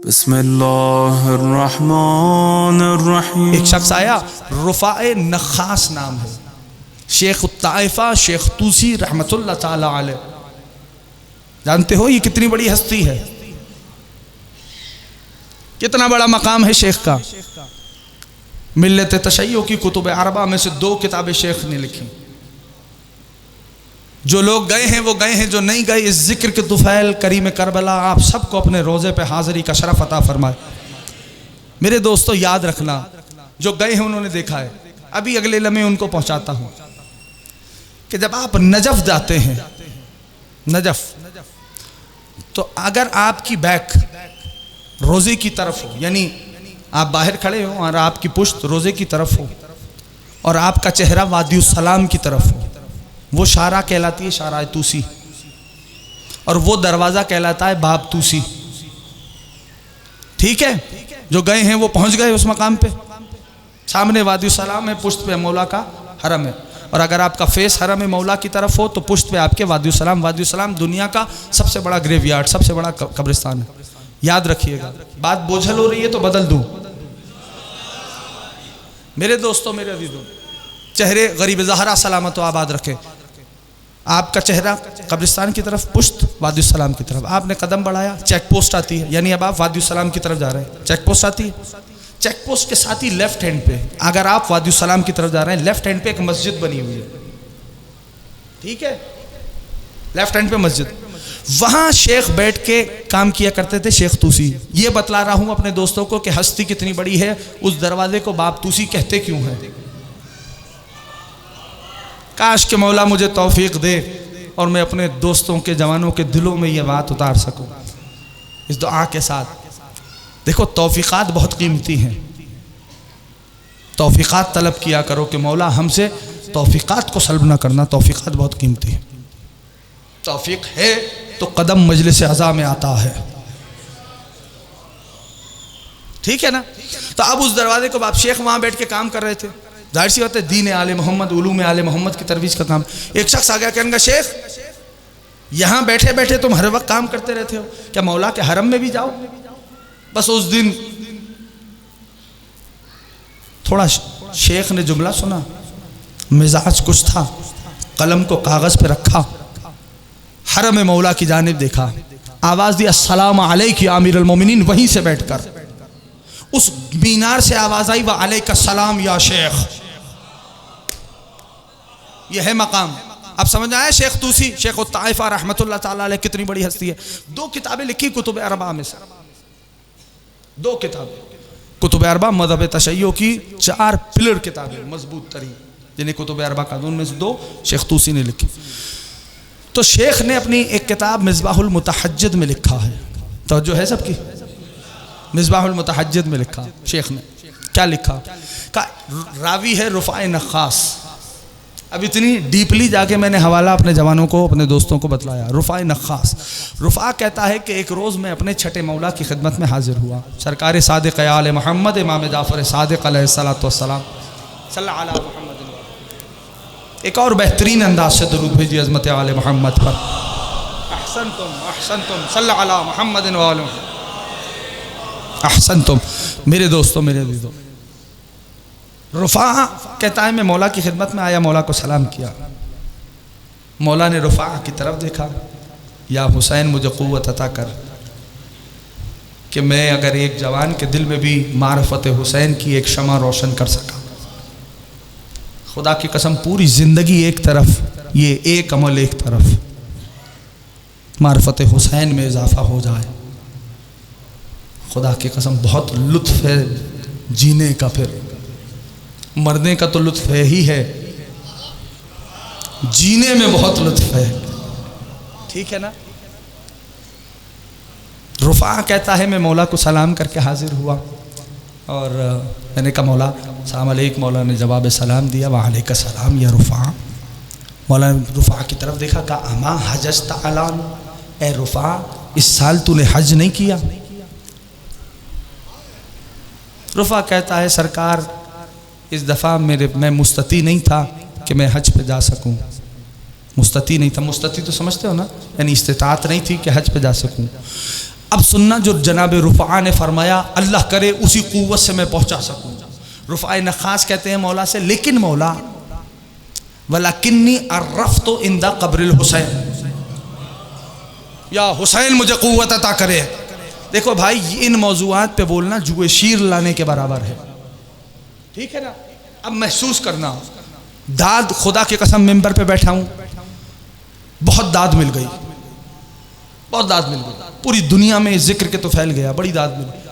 बिस्मिल्लाहिर्रहमानिर्रहीम। एक शख्स आया, रुफ़ाए नखास नाम है, शेख ताइफा शेख तूसी रहमतुल्लाह ताला अलैह। जानते हो ये कितनी बड़ी हस्ती है, कितना बड़ा मकाम है शेख का। मिल्लत तशय्यो की कुतुब अरबा में से 2 किताबें शेख ने लिखी। जो लोग गए हैं वो गए हैं, जो नहीं गए इस जिक्र के तुफैल करीम करबला आप सबको अपने रोज़े पे हाज़िरी का शरफ अता फरमाए। मेरे दोस्तों याद रखना, जो गए हैं उन्होंने देखा है। अभी अगले लम्हे उनको पहुंचाता हूं कि जब आप नजफ जाते हैं, नजफ, तो अगर आपकी बैक रोज़े की तरफ हो, यानी आप बाहर खड़े हो और आपकी पुश्त रोज़े की तरफ हो और आपका चेहरा वादियुस सलाम की तरफ हो, वो शारा कहलाती है शारा तूसी, और वो दरवाज़ा कहलाता है बाब तूसी। ठीक है, जो गए हैं वो पहुंच गए उस मकाम पे। सामने वादियुस सलाम है, पुश्त पे मौला का हरम है, और अगर आपका फेस हरम मौला की तरफ हो तो पुश्त पे आपके वादियुस सलाम। वादियुस सलाम दुनिया का सबसे बड़ा ग्रेवयार्ड, सबसे बड़ा कब्रिस्तान है। याद रखिएगा। बात बोझल हो रही है तो बदल दूं। मेरे दोस्तों, मेरे अजीजों, चेहरे गरीब ज़हरा सलामत व आबाद रखे। आपका चेहरा कब्रिस्तान की तरफ, पुश्त वादियुस सलाम की तरफ। आपने कदम बढ़ाया, चेक पोस्ट आती है, यानी अब आप वादियुस सलाम की तरफ जा रहे हैं। चेक पोस्ट आती है, चेक पोस्ट के साथ ही लेफ्ट हैंड पे, अगर आप वादियुस सलाम की तरफ जा रहे हैं, लेफ्ट हैंड पे एक मस्जिद बनी हुई है। ठीक है, लेफ्ट हैंड पे मस्जिद, वहां शेख बैठ के काम किया करते थे, शेख तूसी। ये बतला रहा हूं अपने दोस्तों को कि हस्ती कितनी बड़ी है। उस दरवाजे को बाब तूसी कहते क्यों है? काश के मौला मुझे तौफीक दे और मैं अपने दोस्तों के, जवानों के दिलों में ये बात उतार सकूं इस दुआ के साथ। देखो, तौफीकात बहुत कीमती हैं। तौफीकात तलब किया करो कि मौला हमसे तौफीकात को सल्ब ना करना। तौफीकात बहुत कीमती है। तौफीक है तो कदम मजलिस अज़ा में आता है। ठीक है ना? तो अब उस दरवाजे को आप शेख वहां बैठ के काम कर रहे थे। जाहिर सी बात है, दीन आले मोहम्मद, उलूम आले मोहम्मद की तरवीज का काम। एक शख्स आ गया, कहने का शेख यहां बैठे बैठे तुम हर वक्त काम करते रहते हो, क्या मौला के हरम में भी जाओ? बस उस दिन थोड़ा शेख ने जुमला सुना, मिजाज कुछ था, कलम को कागज पे रखा, हरम मौला की जानिब देखा, आवाज दी अस्सलाम अलैकुम आमिरुल मोमिनीन। वहीं से बैठकर उस मीनार से आवाज आई, व अलैका सलाम या शेख। यह है मकाम। अब समझ आया शेख तूसी शेख ताइफा रहमतुल्लाह ताला अलैह कितनी बड़ी हस्ती है। 2 किताबें लिखी कुतुब अरबा में से, 2 किताबें कुतुब अरबा मज़हब तशय्यो की 4 पिलर किताबें मजबूत तरी, जिन्हें कुतुब अरबा का उनमें से 2 शेख तूसी ने लिखी। तो शेख ने अपनी एक किताब मिसबाहुल मुतहज्जिद में लिखा है, तो जो है सबकी, मिसबाहुल मुतहज्जिद में लिखा शेख ने। क्या लिखा? का रावी है रुफ़ाए नखास। अब इतनी डीपली जाके मैंने हवाला अपने जवानों को, अपने दोस्तों को बतलाया। रुफ़ाए नखास, रुफ़ा कहता है कि एक रोज़ मैं अपने छठे मौला की खिदमत में हाजिर हुआ। सरकार सादिक़ आले मोहम्मद इमाम जाफ़र सादिक़ अलैहिस्सलातु वस्सलाम सल्लल्लाहु अलैहि मोहम्मद। एक और बेहतरीन अंदाज से दरूद भेजी अज़मत आले मोहम्मद पर। अहसनतुम सल्लल्लाहु अलैहि मोहम्मद व आले अहसनतुम। मेरे दोस्तों, मेरे अज़ीज़ों, रुफ़ा कहता है मैं मौला की खिदमत में आया, मौला को सलाम किया। मौला ने रुफ़ा की तरफ देखा, या हुसैन मुझे क़ुव्वत अता कर कि मैं अगर एक जवान के दिल में भी मारफत हुसैन की एक शमा रोशन कर सका। खुदा की कसम, पूरी ज़िंदगी एक तरफ, ये एक अमल एक तरफ, मारफत हुसैन में इजाफ़ा हो जाए। खुदा की कसम बहुत लुत्फ़ है जीने का, फिर मरने का तो लुत्फ़ है ही है, जीने में बहुत लुत्फ़ है। ठीक है ना? रुफ़ा कहता है मैं मौला को सलाम करके हाजिर हुआ और मैंने कहा मौला सलाम अलैकुम। मौला ने जवाब सलाम दिया, वालेकुम सलाम या रुफ़ा। मौला ने रुफ़ा की तरफ देखा, कहा अमा हजस्त अलान, ए रुफ़ा इस साल तूने हज नहीं किया? रुफ़ा कहता है सरकार इस दफ़ा मैं मुस्तती नहीं था कि मैं हज पे जा सकूं। मुस्तती नहीं था, मुस्तती तो समझते हो ना, यानी इस्तिताअत नहीं थी कि हज पे जा सकूं। अब सुनना जो जनाब रुफ़ा ने फरमाया, अल्लाह करे उसी क़ुव्वत से मैं पहुँचा सकूँ। रुफ़ा नख़ास कहते हैं मौला से, लेकिन मौला वलाकिन्नी अर्रफ़्तु इंदा क़ब्रिल हुसैन, या हुसैन मुझे क़ुव्वत अता करे। देखो भाई, इन मौज़ूआत पे बोलना जुए शीर लाने के बराबर है, ठीक है ना। अब महसूस करना, दाद खुदा की कसम मिंबर पे बैठा हूँ, बहुत दाद मिल गई, बहुत दाद मिल गई, पूरी दुनिया में इस जिक्र के तो फैल गया, बड़ी दाद मिल गई।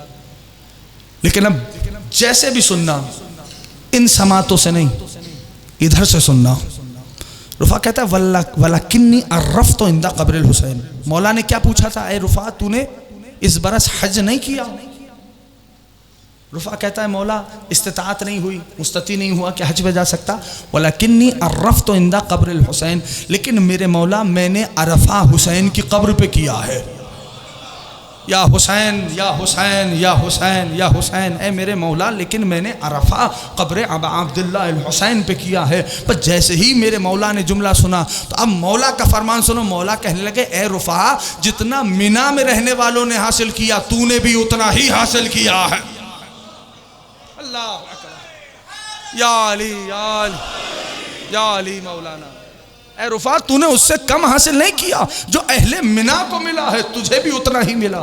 लेकिन अब जैसे भी सुनना, इन समातों से नहीं, इधर से सुनना। रुफ़ा कहता है वलाकिन्नी अर्रफ़्तु इंदा क़ब्रिल हुसैन। मौला ने क्या पूछा था, ए रुफ़ा तूने इस बरस हज नहीं किया? रुफ़ा कहता है मौला इस्तिताअत नहीं हुई, मुस्तती नहीं हुआ कि हज पे जा सकता। वलाकिन्नी अर्रफ़्तु इंदा क़ब्रिल हुसैन, लेकिन मेरे मौला मैंने अरफ़ा हुसैन की कब्र पे किया है। या हुसैन या हुसैन या हुसैन या हुसैन, ए मेरे मौला लेकिन मैंने अरफ़ा क़ब्र अबा अब्दुल्लाह अल हुसैन पे किया है। पर जैसे ही मेरे मौला ने जुमला सुना तो अब मौला का फरमान सुनो। मौला कहने लगे, ए रुफ़ा जितना मिना में रहने वालों ने हासिल किया तूने भी उतना ही हासिल किया है। अल्लाह अकबर, या अली या अली या अली मौलाना। ए रुफ़ा तूने उससे कम हासिल नहीं किया, जो अहले मिना को मिला है तुझे भी उतना ही मिला।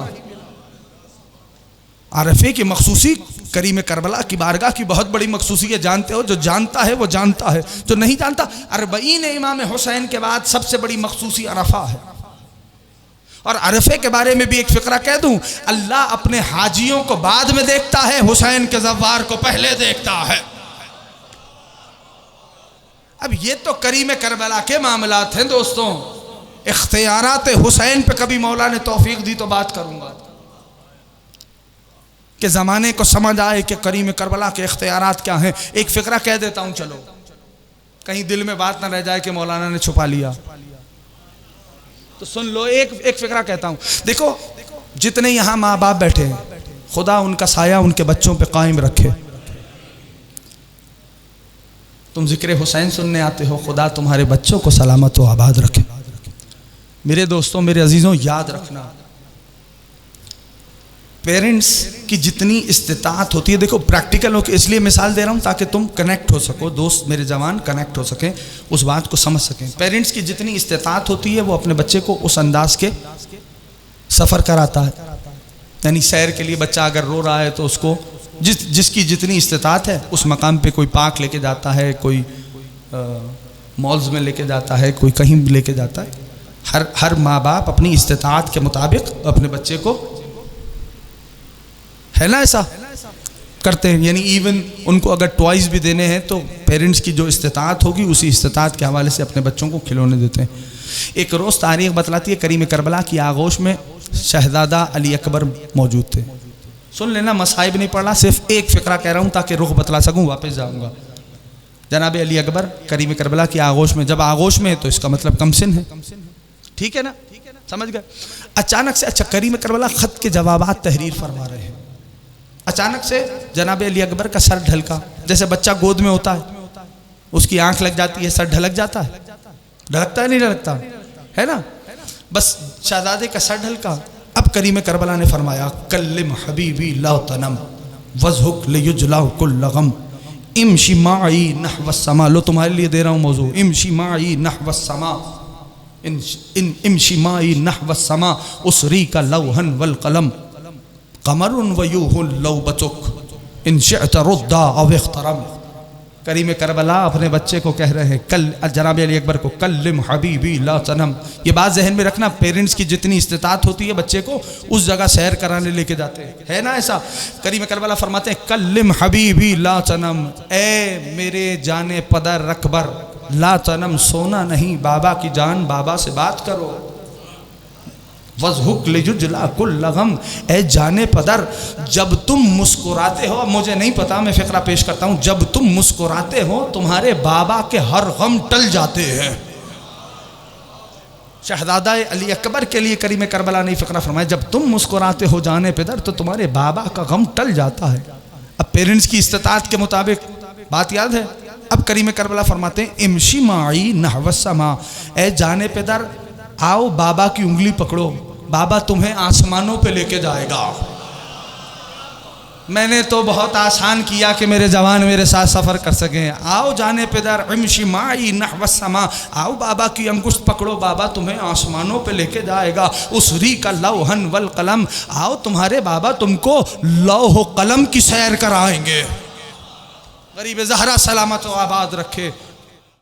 आरफे की मखसूसी करीम करबला की बारगाह की बहुत बड़ी मखसूसी है, जानते हो। जो जानता है वो जानता है, जो नहीं जानता। अरबईन इमाम हुसैन के बाद सबसे बड़ी मखसूसी अरफा है। और अरफे के बारे में भी एक फिक्रा कह दूं, अल्लाह अपने हाजियों को बाद में देखता है, हुसैन के ज़व्वार को पहले देखता है। अब ये तो करीम करबला के मामलात हैं दोस्तों। इख्तियारात हुसैन पे कभी मौला ने तौफीक दी तो बात करूंगा, कि ज़माने को समझ आए कि करीम करबला के इख्तियारात क्या हैं। एक फ़िक्रा कह देता हूँ, चलो कहीं दिल में बात ना रह जाए कि मौलाना ने छुपा लिया, तो सुन लो। एक फ़िक्रा कहता हूँ। देखो जितने यहाँ माँ बाप बैठे हैं, खुदा उनका साया उनके बच्चों पे कायम रखे। तुम जिक्र हुसैन सुनने आते हो, खुदा तुम्हारे बच्चों को सलामत व आबाद रखे। मेरे दोस्तों, मेरे अजीज़ों, याद रखना, पेरेंट्स की जितनी इस्तिताअत होती है, देखो प्रैक्टिकल हो के इसलिए मिसाल दे रहा हूँ ताकि तुम कनेक्ट हो सको, दोस्त मेरे जवान कनेक्ट हो सकें, उस बात को समझ सकें। पेरेंट्स की जितनी इस्तिताअत होती है वो अपने बच्चे को उस अंदाज के सफ़र कराता है। यानी सैर के लिए बच्चा अगर रो रहा है तो उसको जिसकी जितनी इस्तिताअत है उस मकाम पे कोई पार्क लेके जाता है, कोई मॉल्स में लेके जाता है, कोई कहीं लेके जाता है। हर माँ बाप अपनी इस्तिताअत के मुताबिक अपने बच्चे को, है ना, ऐसा करते हैं। यानी इवन उनको अगर टॉयज़ भी देने हैं तो पेरेंट्स की जो इस्तिताअत होगी उसी इस्तिताअत के हवाले से अपने बच्चों को खिलौने देते हैं। एक रोज़ तारीख़ बतलाती है, करीम करबला की आगोश में शहज़ादा अली अकबर मौजूद थे। सुन लेना, मसाइब नहीं पढ़ा, सिर्फ एक फ़िक्रा कह रहा हूँ ताकि रुख बतला सकूँ, वापस जाऊँगा। जनाब अली अकबर करीम करबला की आगोश में, जब आगोश में है तो इसका मतलब कमसिन है, ठीक है ना, समझ गए। अचानक से, अच्छा करीम करबला ख़त के जवाबात तहरीर फरमा रहे हैं, अचानक से जनाब अली अकबर का सर ढलका। जैसे बच्चा गोद में होता है, उसकी आंख लग जाती है, सर ढलक जाता है, ढलकता है नहीं ढलकता है ना, बस शहजादे का सर ढलका। अब करीम करबला ने फरमाया, कल्लिम हबीबी ला तनम वज़हुक लियुजला कुल्ल गम इमशी माई नहवस समा। लो तुम्हारे लिए दे रहा हूँ मौजू, इमशी माई नहवस समा, इमशी माई नहवस समा उसरी का लौहन वल कलम कमरुन वयूहुल लौबतुक इन शिअत रुद्दा अव इख्तरम। करीम करबला अपने बच्चे को कह रहे हैं, कल जनाब अली अकबर को, कल्लिम हबीबी ला तनम। ये बात जहन में रखना, पेरेंट्स की जितनी इस्तिताअत होती है बच्चे को उस जगह सैर कराने लेके जाते हैं, है ना ऐसा। करीम करबला फरमाते हैं, कल्लिम हबीबी ला तनम, ए मेरे जाने पदर अकबर, ला तनम सोना नहीं, बाबा की जान, बाबा से बात करो। वज़हुक लियुजला कुल्ल गम, ए जाने पदर जब तुम मुस्कुराते हो, मुझे नहीं पता, मैं फ़िक्रा पेश करता हूँ, जब तुम मुस्कुराते हो तुम्हारे बाबा के हर गम टल जाते हैं। शहज़ादा अली अकबर के लिए करीम करबला ने फ़िक्रा फरमाया, जब तुम मुस्कुराते हो जाने पदर तो तुम्हारे बाबा का गम टल जाता है। अब पेरेंट्स की इस्तिताअत के मुताबिक बात याद है। अब करीम करबला फरमाते हैं, इमशी माई नहवस समा, ए जाने पदर आओ बाबा की उंगली पकड़ो, बाबा तुम्हें आसमानों पे लेके जाएगा। मैंने तो बहुत आसान किया कि मेरे जवान मेरे साथ सफ़र कर सकें। आओ जाने पे दर इमशिमाई नहवसमा, आओ बाबा की अंगुष्ठ पकड़ो, बाबा तुम्हें आसमानों पे लेके जाएगा। उस री का लौहन वल कलम, आओ तुम्हारे बाबा तुमको लौह कलम की सैर कराएंगे। गरीब ज़हरा सलामत व आबाद रखे।